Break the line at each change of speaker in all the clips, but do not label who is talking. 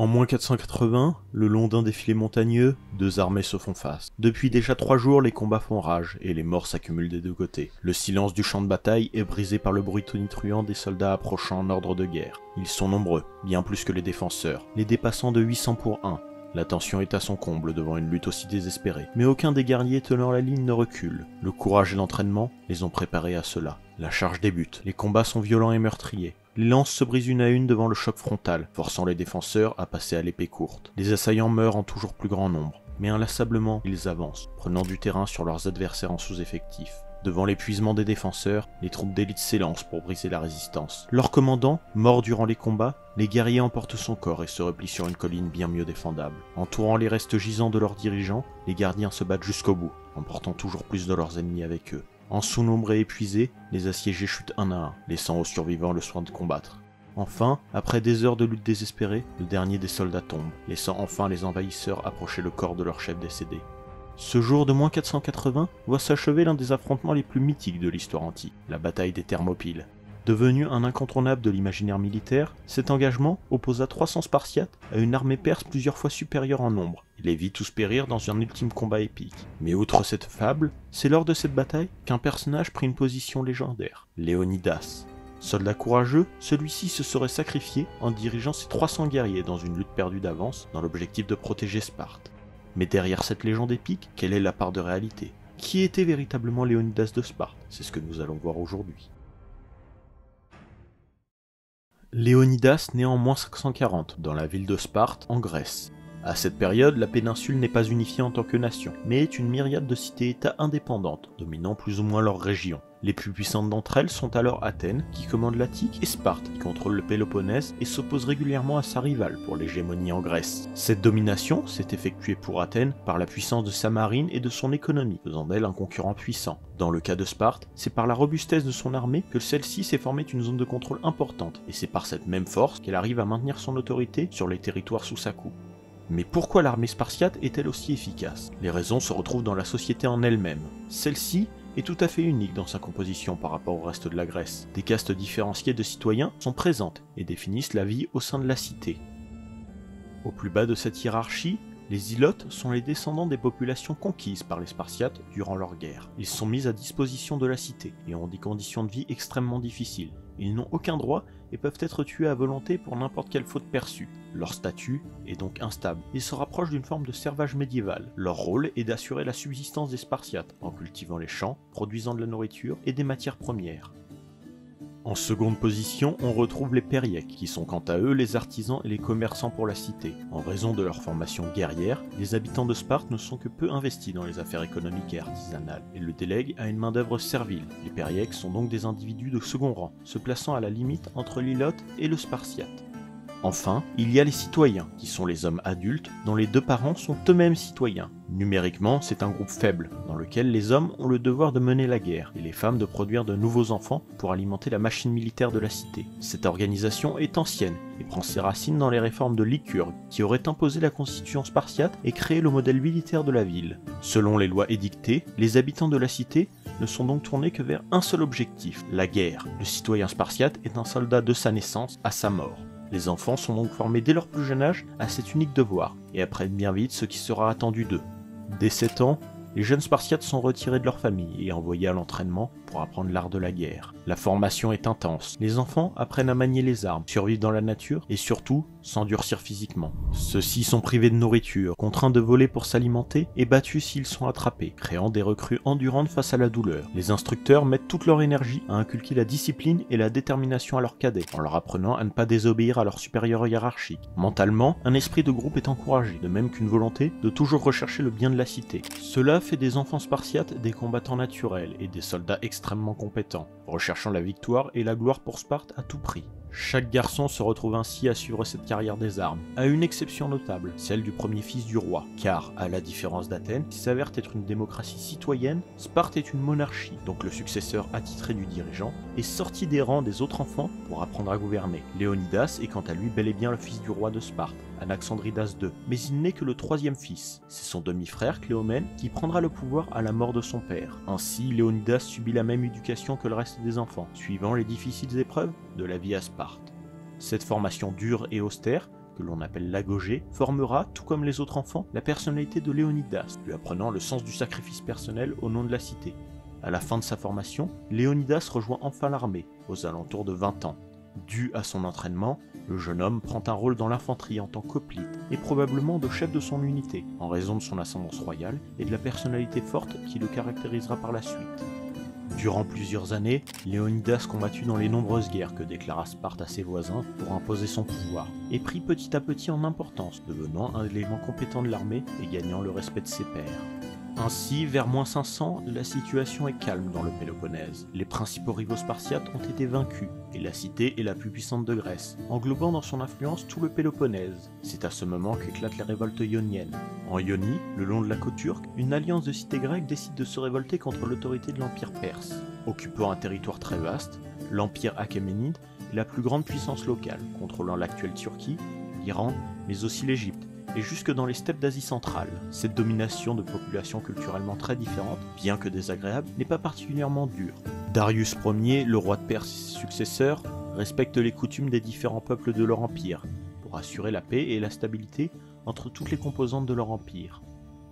En moins 480, le long d'un défilé montagneux, deux armées se font face. Depuis déjà 3 jours, les combats font rage et les morts s'accumulent des deux côtés. Le silence du champ de bataille est brisé par le bruit tonitruant des soldats approchant en ordre de guerre. Ils sont nombreux, bien plus que les défenseurs, les dépassant de 800 pour 1. La tension est à son comble devant une lutte aussi désespérée. Mais aucun des guerriers tenant la ligne ne recule. Le courage et l'entraînement les ont préparés à cela. La charge débute, les combats sont violents et meurtriers. Les lances se brisent une à une devant le choc frontal, forçant les défenseurs à passer à l'épée courte. Les assaillants meurent en toujours plus grand nombre, mais inlassablement, ils avancent, prenant du terrain sur leurs adversaires en sous-effectif. Devant l'épuisement des défenseurs, les troupes d'élite s'élancent pour briser la résistance. Leur commandant, mort durant les combats, les guerriers emportent son corps et se replient sur une colline bien mieux défendable. Entourant les restes gisants de leurs dirigeants, les gardiens se battent jusqu'au bout, emportant toujours plus de leurs ennemis avec eux. En sous-nombre et épuisés, les assiégés chutent un à un, laissant aux survivants le soin de combattre. Enfin, après des heures de lutte désespérée, le dernier des soldats tombe, laissant enfin les envahisseurs approcher le corps de leur chef décédé. Ce jour de moins 480 voit s'achever l'un des affrontements les plus mythiques de l'histoire antique, la bataille des Thermopyles. Devenu un incontournable de l'imaginaire militaire, cet engagement opposa 300 Spartiates à une armée perse plusieurs fois supérieure en nombre, et les vit tous périr dans un ultime combat épique. Mais outre cette fable, c'est lors de cette bataille qu'un personnage prit une position légendaire, Léonidas. Soldat courageux, celui-ci se serait sacrifié en dirigeant ses 300 guerriers dans une lutte perdue d'avance dans l'objectif de protéger Sparte. Mais derrière cette légende épique, quelle est la part de réalité? Qui était véritablement Léonidas de Sparte? C'est ce que nous allons voir aujourd'hui. Léonidas naît en moins 540, dans la ville de Sparte, en Grèce. À cette période, la péninsule n'est pas unifiée en tant que nation, mais est une myriade de cités-états indépendantes, dominant plus ou moins leur région. Les plus puissantes d'entre elles sont alors Athènes, qui commande l'Attique, et Sparte, qui contrôle le Péloponnèse et s'oppose régulièrement à sa rivale pour l'hégémonie en Grèce. Cette domination s'est effectuée pour Athènes par la puissance de sa marine et de son économie, faisant d'elle un concurrent puissant. Dans le cas de Sparte, c'est par la robustesse de son armée que celle-ci s'est formée une zone de contrôle importante, et c'est par cette même force qu'elle arrive à maintenir son autorité sur les territoires sous sa coupe. Mais pourquoi l'armée spartiate est-elle aussi efficace? Les raisons se retrouvent dans la société en elle-même. Celle-ci est tout à fait unique dans sa composition par rapport au reste de la Grèce. Des castes différenciées de citoyens sont présentes et définissent la vie au sein de la cité. Au plus bas de cette hiérarchie, les Ilotes sont les descendants des populations conquises par les Spartiates durant leur guerre. Ils sont mis à disposition de la cité et ont des conditions de vie extrêmement difficiles. Ils n'ont aucun droit et peuvent être tués à volonté pour n'importe quelle faute perçue. Leur statut est donc instable. Ils se rapprochent d'une forme de servage médiéval. Leur rôle est d'assurer la subsistance des Spartiates en cultivant les champs, produisant de la nourriture et des matières premières. En seconde position, on retrouve les Périèques, qui sont quant à eux les artisans et les commerçants pour la cité. En raison de leur formation guerrière, les habitants de Sparte ne sont que peu investis dans les affaires économiques et artisanales, et le délèguent à une main-d'œuvre servile. Les Périèques sont donc des individus de second rang, se plaçant à la limite entre l'Ilote et le Spartiate. Enfin, il y a les citoyens, qui sont les hommes adultes dont les deux parents sont eux-mêmes citoyens. Numériquement, c'est un groupe faible, dans lequel les hommes ont le devoir de mener la guerre, et les femmes de produire de nouveaux enfants pour alimenter la machine militaire de la cité. Cette organisation est ancienne, et prend ses racines dans les réformes de Lycurgue, qui aurait imposé la constitution spartiate et créé le modèle militaire de la ville. Selon les lois édictées, les habitants de la cité ne sont donc tournés que vers un seul objectif, la guerre. Le citoyen spartiate est un soldat de sa naissance à sa mort. Les enfants sont donc formés dès leur plus jeune âge à cet unique devoir, et apprennent bien vite ce qui sera attendu d'eux. Dès 7 ans, les jeunes Spartiates sont retirés de leur famille et envoyés à l'entraînement pour apprendre l'art de la guerre. La formation est intense. Les enfants apprennent à manier les armes, survivre dans la nature et surtout s'endurcir physiquement. Ceux-ci sont privés de nourriture, contraints de voler pour s'alimenter et battus s'ils sont attrapés, créant des recrues endurantes face à la douleur. Les instructeurs mettent toute leur énergie à inculquer la discipline et la détermination à leurs cadets, en leur apprenant à ne pas désobéir à leurs supérieurs hiérarchiques. Mentalement, un esprit de groupe est encouragé, de même qu'une volonté de toujours rechercher le bien de la cité. Cela fait des enfants spartiates des combattants naturels et des soldats extrêmement compétents, recherchant la victoire et la gloire pour Sparte à tout prix. Chaque garçon se retrouve ainsi à suivre cette carrière des armes, à une exception notable, celle du premier fils du roi, car, à la différence d'Athènes, qui s'avère être une démocratie citoyenne, Sparte est une monarchie, donc le successeur attitré du dirigeant est sorti des rangs des autres enfants pour apprendre à gouverner. Léonidas est quant à lui bel et bien le fils du roi de Sparte, Anaxandridas II, mais il n'est que le troisième fils. C'est son demi-frère Cléomène qui prendra le pouvoir à la mort de son père. Ainsi, Léonidas subit la même éducation que le reste des enfants, suivant les difficiles épreuves de la vie à Sparte. Cette formation dure et austère que l'on appelle l'agogée, formera, tout comme les autres enfants, la personnalité de Léonidas, lui apprenant le sens du sacrifice personnel au nom de la cité. À la fin de sa formation, Léonidas rejoint enfin l'armée, aux alentours de 20 ans. Dû à son entraînement, le jeune homme prend un rôle dans l'infanterie en tant qu'hoplite et probablement de chef de son unité, en raison de son ascendance royale et de la personnalité forte qui le caractérisera par la suite. Durant plusieurs années, Léonidas combattit dans les nombreuses guerres que déclara Sparte à ses voisins pour imposer son pouvoir, et prit petit à petit en importance, devenant un élément compétent de l'armée et gagnant le respect de ses pairs. Ainsi, vers -500, la situation est calme dans le Péloponnèse. Les principaux rivaux spartiates ont été vaincus, et la cité est la plus puissante de Grèce, englobant dans son influence tout le Péloponnèse. C'est à ce moment qu'éclatent les révoltes ioniennes. En Ionie, le long de la côte turque, une alliance de cités grecques décide de se révolter contre l'autorité de l'Empire perse. Occupant un territoire très vaste, l'Empire achéménide est la plus grande puissance locale, contrôlant l'actuelle Turquie, l'Iran, mais aussi l'Égypte, et jusque dans les steppes d'Asie centrale. Cette domination de populations culturellement très différentes, bien que désagréable, n'est pas particulièrement dure. Darius Ier, le roi de Perse et ses successeurs, respectent les coutumes des différents peuples de leur empire, pour assurer la paix et la stabilité entre toutes les composantes de leur empire.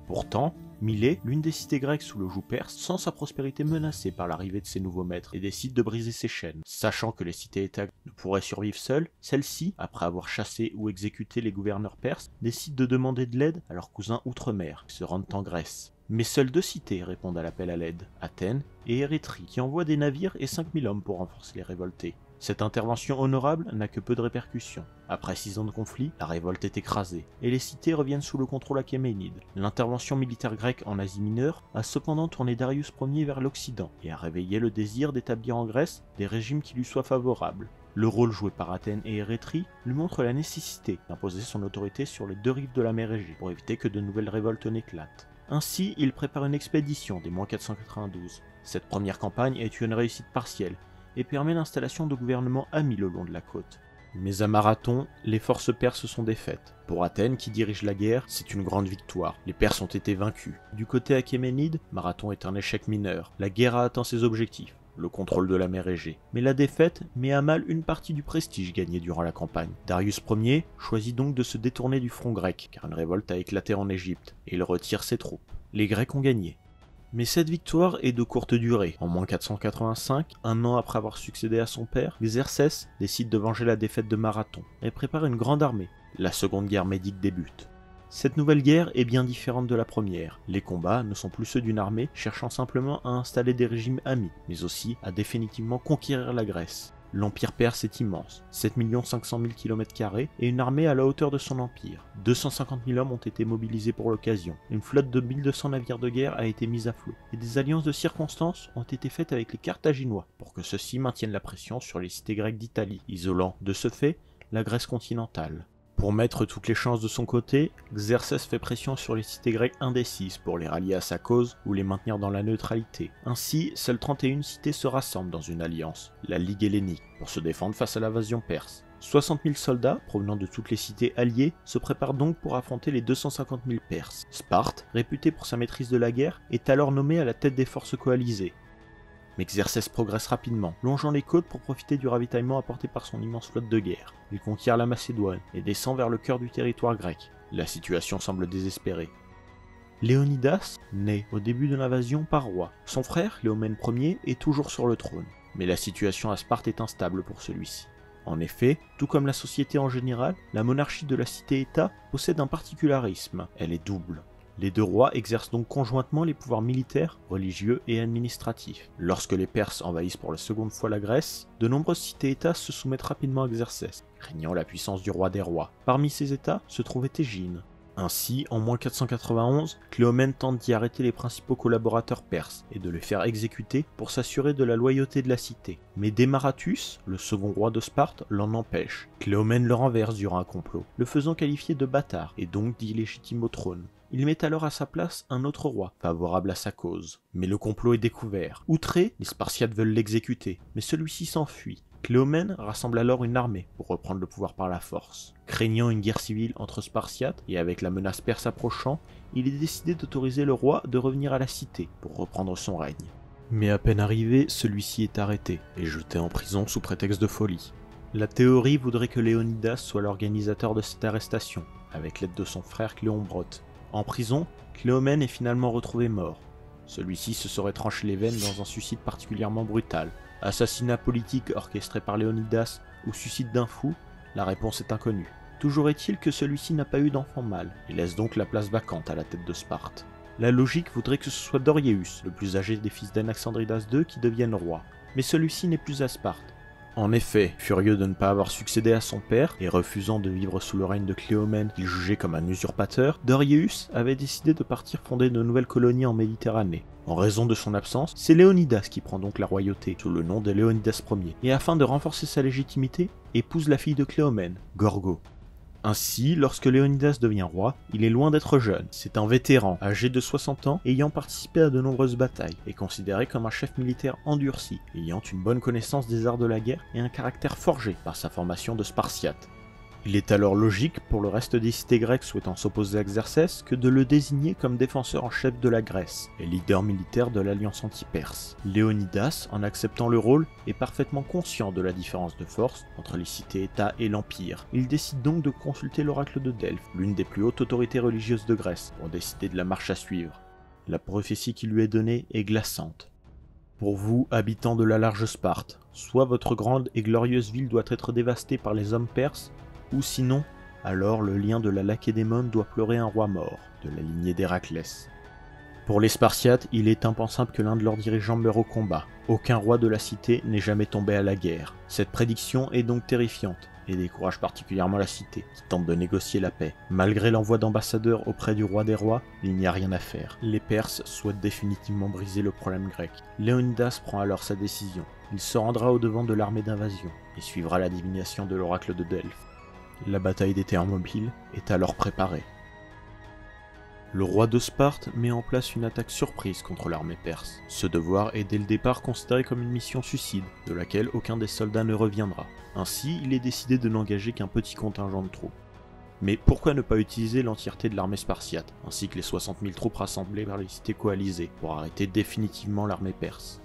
Pourtant, Milet, l'une des cités grecques sous le joug perse, sent sa prospérité menacée par l'arrivée de ses nouveaux maîtres et décide de briser ses chaînes. Sachant que les cités-États ne pourraient survivre seules, celles-ci, après avoir chassé ou exécuté les gouverneurs perses, décident de demander de l'aide à leurs cousins outre-mer, qui se rendent en Grèce. Mais seules 2 cités répondent à l'appel à l'aide, Athènes et Érétrie, qui envoient des navires et 5000 hommes pour renforcer les révoltés. Cette intervention honorable n'a que peu de répercussions. Après 6 ans de conflit, la révolte est écrasée, et les cités reviennent sous le contrôle achéménide. L'intervention militaire grecque en Asie mineure a cependant tourné Darius Ier vers l'Occident, et a réveillé le désir d'établir en Grèce des régimes qui lui soient favorables. Le rôle joué par Athènes et Érétrie lui montre la nécessité d'imposer son autorité sur les 2 rives de la mer Égée, pour éviter que de nouvelles révoltes n'éclatent. Ainsi, il prépare une expédition dès -492. Cette première campagne est une réussite partielle, et permet l'installation de gouvernements amis le long de la côte. Mais à Marathon, les forces perses sont défaites. Pour Athènes, qui dirige la guerre, c'est une grande victoire. Les Perses ont été vaincus. Du côté achéménide, Marathon est un échec mineur. La guerre a atteint ses objectifs, le contrôle de la mer Égée. Mais la défaite met à mal une partie du prestige gagné durant la campagne. Darius Ier choisit donc de se détourner du front grec, car une révolte a éclaté en Égypte, et il retire ses troupes. Les Grecs ont gagné. Mais cette victoire est de courte durée. En -485, un an après avoir succédé à son père, Xerxès décide de venger la défaite de Marathon et prépare une grande armée. La seconde guerre médique débute. Cette nouvelle guerre est bien différente de la première. Les combats ne sont plus ceux d'une armée cherchant simplement à installer des régimes amis, mais aussi à définitivement conquérir la Grèce. L'empire perse est immense, 7 500 000 km² et une armée à la hauteur de son empire. 250 000 hommes ont été mobilisés pour l'occasion, une flotte de 1200 navires de guerre a été mise à flot, et des alliances de circonstances ont été faites avec les Carthaginois pour que ceux-ci maintiennent la pression sur les cités grecques d'Italie, isolant, de ce fait, la Grèce continentale. Pour mettre toutes les chances de son côté, Xerxès fait pression sur les cités grecques indécises pour les rallier à sa cause ou les maintenir dans la neutralité. Ainsi, seules 31 cités se rassemblent dans une alliance, la Ligue hellénique, pour se défendre face à l'invasion perse. 60 000 soldats, provenant de toutes les cités alliées, se préparent donc pour affronter les 250 000 Perses. Sparte, réputée pour sa maîtrise de la guerre, est alors nommée à la tête des forces coalisées. Mais Xerxès progresse rapidement, longeant les côtes pour profiter du ravitaillement apporté par son immense flotte de guerre. Il conquiert la Macédoine et descend vers le cœur du territoire grec. La situation semble désespérée. Léonidas naît au début de l'invasion par roi. Son frère, Cléomène Ier, est toujours sur le trône. Mais la situation à Sparte est instable pour celui-ci. En effet, tout comme la société en général, la monarchie de la cité-État possède un particularisme. Elle est double. Les 2 rois exercent donc conjointement les pouvoirs militaires, religieux et administratifs. Lorsque les Perses envahissent pour la seconde fois la Grèce, de nombreuses cités-États se soumettent rapidement à Xerxès, craignant la puissance du roi des rois. Parmi ces États se trouvait Égine. Ainsi, en -491, Cléomène tente d'y arrêter les principaux collaborateurs perses et de les faire exécuter pour s'assurer de la loyauté de la cité. Mais Démaratus, le second roi de Sparte, l'en empêche. Cléomène le renverse durant un complot, le faisant qualifier de bâtard et donc d'illégitime au trône. Il met alors à sa place un autre roi, favorable à sa cause. Mais le complot est découvert. Outrés, les Spartiates veulent l'exécuter, mais celui-ci s'enfuit. Cléomène rassemble alors une armée pour reprendre le pouvoir par la force. Craignant une guerre civile entre Spartiates et avec la menace perse approchant, il est décidé d'autoriser le roi de revenir à la cité pour reprendre son règne. Mais à peine arrivé, celui-ci est arrêté et jeté en prison sous prétexte de folie. La théorie voudrait que Léonidas soit l'organisateur de cette arrestation, avec l'aide de son frère Cléombrote. En prison, Cléomène est finalement retrouvé mort. Celui-ci se serait tranché les veines dans un suicide particulièrement brutal. Assassinat politique orchestré par Léonidas ou suicide d'un fou, la réponse est inconnue. Toujours est-il que celui-ci n'a pas eu d'enfant mâle, et laisse donc la place vacante à la tête de Sparte. La logique voudrait que ce soit Doriéus, le plus âgé des fils d'Anaxandridas II, qui devienne roi. Mais celui-ci n'est plus à Sparte. En effet, furieux de ne pas avoir succédé à son père, et refusant de vivre sous le règne de Cléomène qu'il jugeait comme un usurpateur, Doriéus avait décidé de partir fonder de nouvelles colonies en Méditerranée. En raison de son absence, c'est Léonidas qui prend donc la royauté, sous le nom de Léonidas Ier, et afin de renforcer sa légitimité, épouse la fille de Cléomène, Gorgo. Ainsi, lorsque Léonidas devient roi, il est loin d'être jeune. C'est un vétéran, âgé de 60 ans, ayant participé à de nombreuses batailles, et considéré comme un chef militaire endurci, ayant une bonne connaissance des arts de la guerre et un caractère forgé par sa formation de Spartiate. Il est alors logique pour le reste des cités grecques souhaitant s'opposer à Xerxès que de le désigner comme défenseur en chef de la Grèce et leader militaire de l'alliance anti-perse. Léonidas, en acceptant le rôle, est parfaitement conscient de la différence de force entre les cités-États et l'Empire. Il décide donc de consulter l'oracle de Delphes, l'une des plus hautes autorités religieuses de Grèce, pour décider de la marche à suivre. La prophétie qui lui est donnée est glaçante. Pour vous, habitants de la large Sparte, soit votre grande et glorieuse ville doit être dévastée par les hommes perses, ou sinon, alors le lien de la Lacédémone doit pleurer un roi mort, de la lignée d'Héraclès. Pour les Spartiates, il est impensable que l'un de leurs dirigeants meure au combat. Aucun roi de la cité n'est jamais tombé à la guerre. Cette prédiction est donc terrifiante, et décourage particulièrement la cité, qui tente de négocier la paix. Malgré l'envoi d'ambassadeurs auprès du roi des rois, il n'y a rien à faire. Les Perses souhaitent définitivement briser le problème grec. Léonidas prend alors sa décision. Il se rendra au-devant de l'armée d'invasion, et suivra la divination de l'oracle de Delphes. La bataille des Thermopyles est alors préparée. Le roi de Sparte met en place une attaque surprise contre l'armée perse. Ce devoir est dès le départ considéré comme une mission suicide, de laquelle aucun des soldats ne reviendra. Ainsi, il est décidé de n'engager qu'un petit contingent de troupes. Mais pourquoi ne pas utiliser l'entièreté de l'armée spartiate, ainsi que les 60 000 troupes rassemblées par les cités coalisées, pour arrêter définitivement l'armée perse?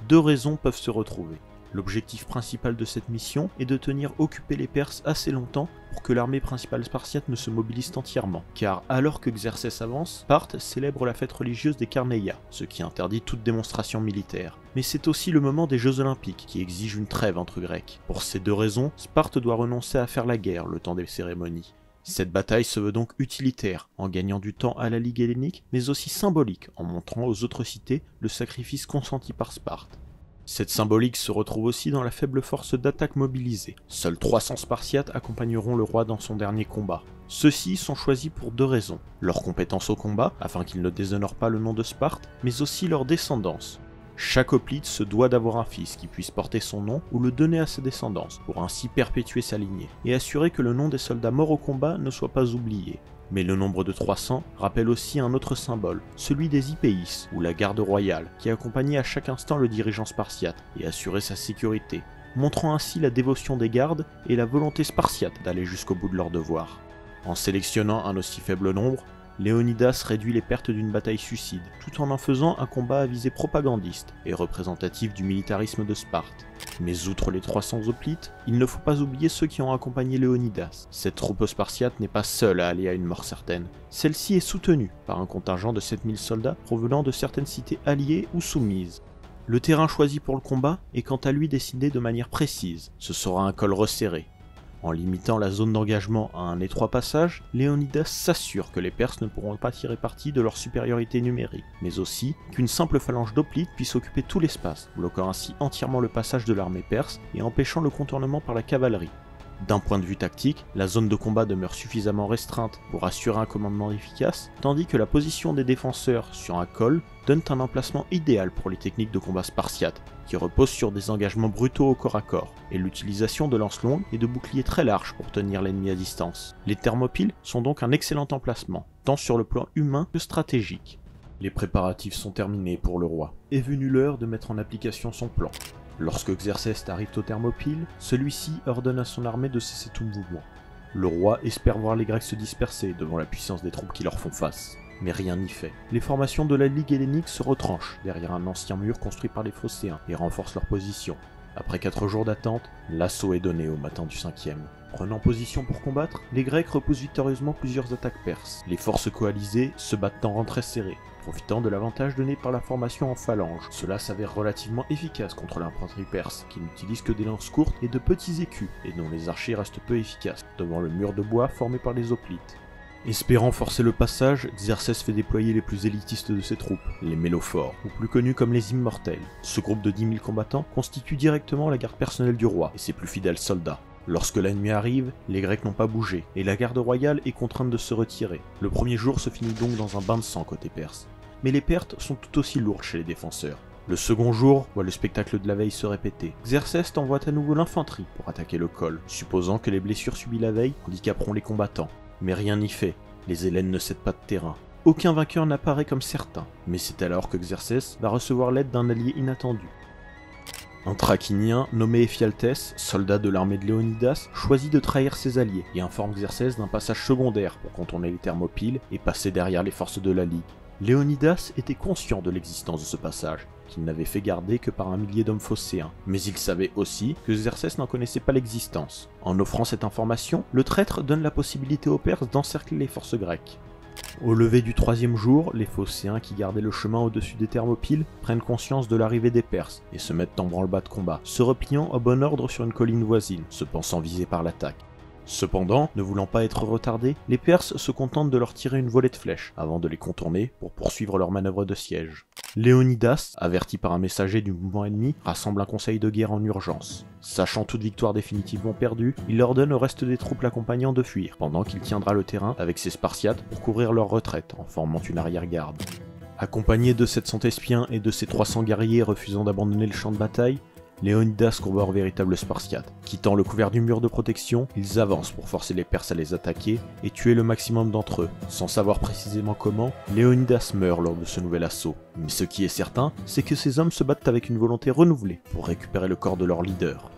Deux raisons peuvent se retrouver. L'objectif principal de cette mission est de tenir occupés les Perses assez longtemps pour que l'armée principale spartiate ne se mobilise entièrement, car alors que Xerxès avance, Sparte célèbre la fête religieuse des Carnéia, ce qui interdit toute démonstration militaire. Mais c'est aussi le moment des Jeux Olympiques qui exige une trêve entre Grecs. Pour ces deux raisons, Sparte doit renoncer à faire la guerre le temps des cérémonies. Cette bataille se veut donc utilitaire, en gagnant du temps à la Ligue hellénique, mais aussi symbolique, en montrant aux autres cités le sacrifice consenti par Sparte. Cette symbolique se retrouve aussi dans la faible force d'attaque mobilisée. Seuls 300 Spartiates accompagneront le roi dans son dernier combat. Ceux-ci sont choisis pour deux raisons. Leur compétence au combat, afin qu'ils ne déshonorent pas le nom de Sparte, mais aussi leur descendance. Chaque hoplite se doit d'avoir un fils qui puisse porter son nom ou le donner à sa descendance, pour ainsi perpétuer sa lignée, et assurer que le nom des soldats morts au combat ne soit pas oublié. Mais le nombre de 300 rappelle aussi un autre symbole, celui des Hypéis, ou la garde royale, qui accompagnait à chaque instant le dirigeant spartiate et assurait sa sécurité, montrant ainsi la dévotion des gardes et la volonté spartiate d'aller jusqu'au bout de leur devoir. En sélectionnant un aussi faible nombre, Léonidas réduit les pertes d'une bataille suicide, tout en faisant un combat à visée propagandiste et représentatif du militarisme de Sparte. Mais outre les 300 hoplites, il ne faut pas oublier ceux qui ont accompagné Léonidas. Cette troupe spartiate n'est pas seule à aller à une mort certaine. Celle-ci est soutenue par un contingent de 7000 soldats provenant de certaines cités alliées ou soumises. Le terrain choisi pour le combat est quant à lui décidé de manière précise. Ce sera un col resserré. En limitant la zone d'engagement à un étroit passage, Léonidas s'assure que les Perses ne pourront pas tirer parti de leur supériorité numérique, mais aussi qu'une simple phalange d'hoplites puisse occuper tout l'espace, bloquant ainsi entièrement le passage de l'armée perse et empêchant le contournement par la cavalerie. D'un point de vue tactique, la zone de combat demeure suffisamment restreinte pour assurer un commandement efficace, tandis que la position des défenseurs sur un col donne un emplacement idéal pour les techniques de combat spartiates, qui reposent sur des engagements brutaux au corps à corps, et l'utilisation de lances longues et de boucliers très larges pour tenir l'ennemi à distance. Les Thermopyles sont donc un excellent emplacement, tant sur le plan humain que stratégique. Les préparatifs sont terminés pour le roi. Est venue l'heure de mettre en application son plan. Lorsque Xerxès arrive aux Thermopyles, celui-ci ordonne à son armée de cesser tout mouvement. Le roi espère voir les Grecs se disperser devant la puissance des troupes qui leur font face. Mais rien n'y fait. Les formations de la Ligue hellénique se retranchent derrière un ancien mur construit par les Phocéens et renforcent leur position. Après 4 jours d'attente, l'assaut est donné au matin du 5e. Prenant position pour combattre, les Grecs repoussent victorieusement plusieurs attaques perses. Les forces coalisées se battent en rang très serré, profitant de l'avantage donné par la formation en phalange. Cela s'avère relativement efficace contre l'infanterie perse, qui n'utilise que des lances courtes et de petits écus, et dont les archers restent peu efficaces, devant le mur de bois formé par les hoplites. Espérant forcer le passage, Xerxès fait déployer les plus élitistes de ses troupes, les Mélophores, ou plus connus comme les Immortels. Ce groupe de 10 000 combattants constitue directement la garde personnelle du roi et ses plus fidèles soldats. Lorsque la nuit arrive, les Grecs n'ont pas bougé, et la garde royale est contrainte de se retirer. Le premier jour se finit donc dans un bain de sang côté perse. Mais les pertes sont tout aussi lourdes chez les défenseurs. Le second jour voit le spectacle de la veille se répéter. Xerxès envoie à nouveau l'infanterie pour attaquer le col, supposant que les blessures subies la veille handicaperont les combattants. Mais rien n'y fait, les Hellènes ne cèdent pas de terrain. Aucun vainqueur n'apparaît comme certain, mais c'est alors que Xerxès va recevoir l'aide d'un allié inattendu. Un Thraquinien nommé Ephialtès, soldat de l'armée de Léonidas, choisit de trahir ses alliés et informe Xerxès d'un passage secondaire pour contourner les Thermopyles et passer derrière les forces de la Ligue. Léonidas était conscient de l'existence de ce passage, qu'il n'avait fait garder que par un millier d'hommes phocéens, mais il savait aussi que Xerxès n'en connaissait pas l'existence. En offrant cette information, le traître donne la possibilité aux Perses d'encercler les forces grecques. Au lever du 3e jour, les Phocéens qui gardaient le chemin au-dessus des Thermopyles prennent conscience de l'arrivée des Perses et se mettent en branle-bas de combat, se repliant au bon ordre sur une colline voisine, se pensant visés par l'attaque. Cependant, ne voulant pas être retardés, les Perses se contentent de leur tirer une volée de flèches, avant de les contourner pour poursuivre leur manœuvre de siège. Léonidas, averti par un messager du mouvement ennemi, rassemble un conseil de guerre en urgence. Sachant toute victoire définitivement perdue, il ordonne au reste des troupes l'accompagnant de fuir, pendant qu'il tiendra le terrain avec ses Spartiates pour couvrir leur retraite, en formant une arrière-garde. Accompagné de 700 espions et de ses 300 guerriers refusant d'abandonner le champ de bataille, Léonidas combat en véritable Spartiate. Quittant le couvert du mur de protection, ils avancent pour forcer les Perses à les attaquer et tuer le maximum d'entre eux. Sans savoir précisément comment, Léonidas meurt lors de ce nouvel assaut. Mais ce qui est certain, c'est que ces hommes se battent avec une volonté renouvelée pour récupérer le corps de leur leader.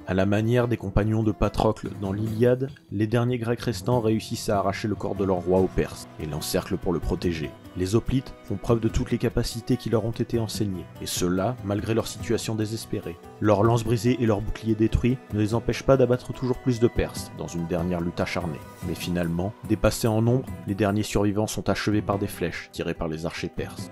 À la manière des compagnons de Patrocle dans l'Iliade, les derniers Grecs restants réussissent à arracher le corps de leur roi aux Perses et l'encerclent pour le protéger. Les hoplites font preuve de toutes les capacités qui leur ont été enseignées, et cela malgré leur situation désespérée. Leurs lances brisées et leurs boucliers détruits ne les empêchent pas d'abattre toujours plus de Perses dans une dernière lutte acharnée. Mais finalement, dépassés en nombre, les derniers survivants sont achevés par des flèches tirées par les archers perses.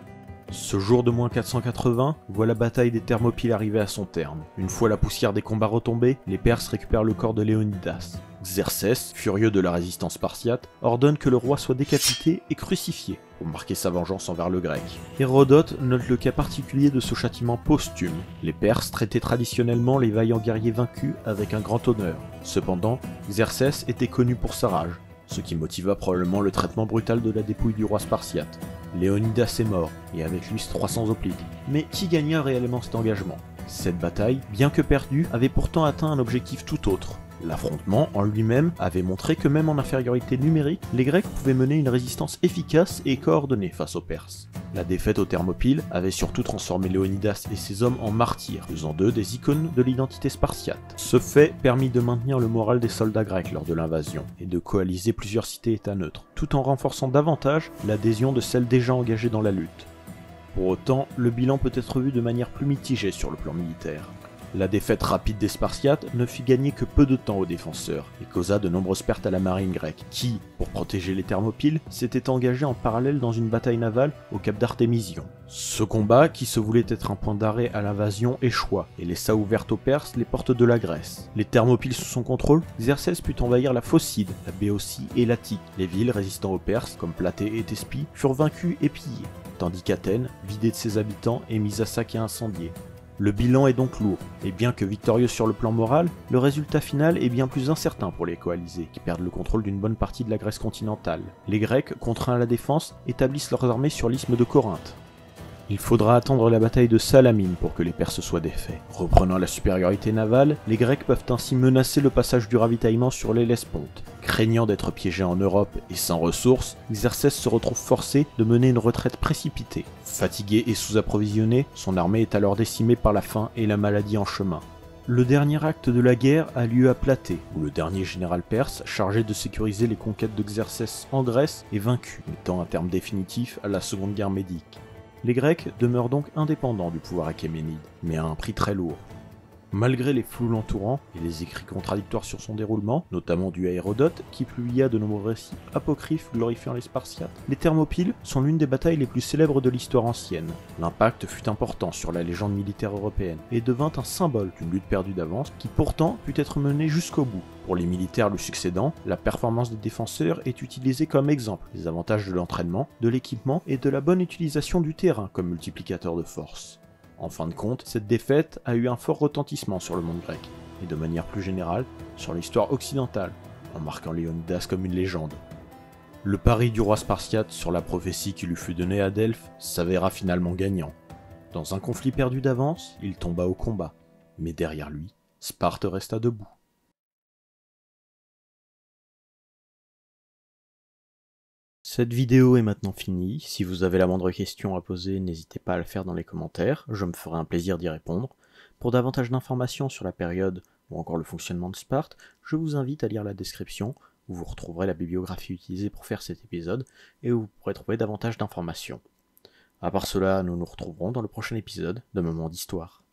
Ce jour de moins 480 voit la bataille des Thermopyles arriver à son terme. Une fois la poussière des combats retombée, les Perses récupèrent le corps de Léonidas. Xerxès, furieux de la résistance spartiate, ordonne que le roi soit décapité et crucifié pour marquer sa vengeance envers le grec. Hérodote note le cas particulier de ce châtiment posthume. Les Perses traitaient traditionnellement les vaillants guerriers vaincus avec un grand honneur. Cependant, Xerxès était connu pour sa rage, ce qui motiva probablement le traitement brutal de la dépouille du roi spartiate. Léonidas est mort, et avec lui 300 hoplites. Mais qui gagna réellement cet engagement? Cette bataille, bien que perdue, avait pourtant atteint un objectif tout autre. L'affrontement en lui-même avait montré que même en infériorité numérique, les Grecs pouvaient mener une résistance efficace et coordonnée face aux Perses. La défaite aux Thermopyles avait surtout transformé Léonidas et ses hommes en martyrs, faisant d'eux des icônes de l'identité spartiate. Ce fait permit de maintenir le moral des soldats grecs lors de l'invasion, et de coaliser plusieurs cités-états neutres, tout en renforçant davantage l'adhésion de celles déjà engagées dans la lutte. Pour autant, le bilan peut être vu de manière plus mitigée sur le plan militaire. La défaite rapide des Spartiates ne fit gagner que peu de temps aux défenseurs et causa de nombreuses pertes à la marine grecque qui, pour protéger les Thermopyles, s'était engagée en parallèle dans une bataille navale au cap d'Artémision. Ce combat, qui se voulait être un point d'arrêt à l'invasion, échoua et laissa ouvertes aux Perses les portes de la Grèce. Les Thermopyles sous son contrôle, Xerxès put envahir la Phocide, la Béotie et l'Attique. Les villes résistant aux Perses, comme Platée et Thespie, furent vaincues et pillées, tandis qu'Athènes, vidée de ses habitants, est mise à sac et incendiée. Le bilan est donc lourd, et bien que victorieux sur le plan moral, le résultat final est bien plus incertain pour les coalisés, qui perdent le contrôle d'une bonne partie de la Grèce continentale. Les Grecs, contraints à la défense, établissent leurs armées sur l'isthme de Corinthe. Il faudra attendre la bataille de Salamine pour que les Perses soient défaits. Reprenant la supériorité navale, les Grecs peuvent ainsi menacer le passage du ravitaillement sur l'Hellesponte. Craignant d'être piégés en Europe et sans ressources, Xerxès se retrouve forcé de mener une retraite précipitée. Fatigué et sous-approvisionné, son armée est alors décimée par la faim et la maladie en chemin. Le dernier acte de la guerre a lieu à Platée, où le dernier général perse, chargé de sécuriser les conquêtes de Xerxès en Grèce, est vaincu, mettant un terme définitif à la Seconde Guerre médique. Les Grecs demeurent donc indépendants du pouvoir achéménide, mais à un prix très lourd. Malgré les flous l'entourant et les écrits contradictoires sur son déroulement, notamment du Hérodote qui publia de nombreux récits apocryphes glorifiant les Spartiates, les Thermopyles sont l'une des batailles les plus célèbres de l'histoire ancienne. L'impact fut important sur la légende militaire européenne et devint un symbole d'une lutte perdue d'avance qui pourtant put être menée jusqu'au bout. Pour les militaires le succédant, la performance des défenseurs est utilisée comme exemple des avantages de l'entraînement, de l'équipement et de la bonne utilisation du terrain comme multiplicateur de force. En fin de compte, cette défaite a eu un fort retentissement sur le monde grec, et de manière plus générale, sur l'histoire occidentale, en marquant Léonidas comme une légende. Le pari du roi spartiate sur la prophétie qui lui fut donnée à Delphes s'avéra finalement gagnant. Dans un conflit perdu d'avance, il tomba au combat, mais derrière lui, Sparte resta debout. Cette vidéo est maintenant finie, si vous avez la moindre question à poser, n'hésitez pas à le faire dans les commentaires, je me ferai un plaisir d'y répondre. Pour davantage d'informations sur la période ou encore le fonctionnement de Sparte, je vous invite à lire la description, où vous retrouverez la bibliographie utilisée pour faire cet épisode, et où vous pourrez trouver davantage d'informations. À part cela, nous nous retrouverons dans le prochain épisode de Moments d'Histoire.